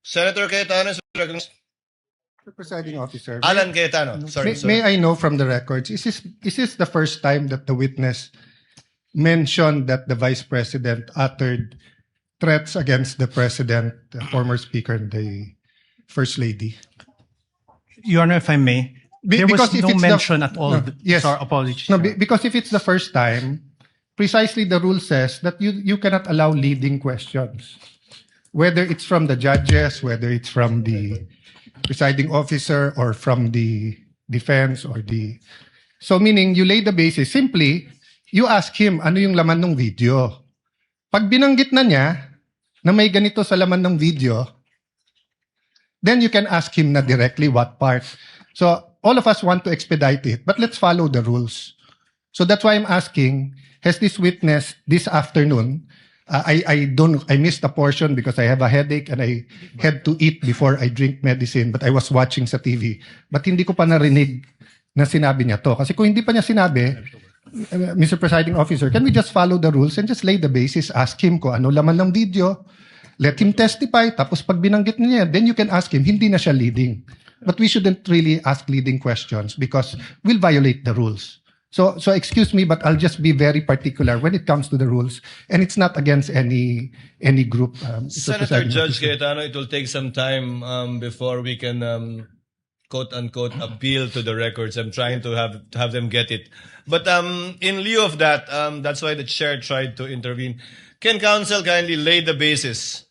Senator Cayetano is recognized. Mr. Presiding Officer, Alan Cayetano. Sorry, may I know from the records, is this the first time that the witness mentioned that the Vice President uttered threats against the President, the former Speaker, and the First Lady? Your Honor, if I may, there was because if no it's mention at all. No, yes. Sorry, apologies. No, because if it's the first time, precisely the rule says that you cannot allow leading questions. Whether it's from the judges, whether it's from the presiding officer, or from the defense, or the... So meaning, you lay the basis. Simply, you ask him, ano yung laman ng video? Pag binanggit na niya, na may ganito sa laman ng video, then you can ask him na directly what part. So, all of us want to expedite it, but let's follow the rules. So that's why I'm asking, has this witness this afternoon, I missed a portion because I have a headache and I had to eat before I drink medicine, but I was watching sa TV. But hindi ko pa narinig na sinabi niya to. Kasi kung hindi pa niya sinabi, Mr. Presiding Officer, can we just follow the rules and just lay the basis, ask him kung ano laman ng video, let him testify, tapos pag binanggit niya, then you can ask him, hindi na siya leading. But we shouldn't really ask leading questions because we'll violate the rules. So excuse me, but I'll just be very particular when it comes to the rules, and it's not against any group. Senator Judge Cayetano, it will take some time before we can quote unquote appeal to the records. I'm trying to have them get it. But in lieu of that, that's why the chair tried to intervene. Can counsel kindly lay the basis?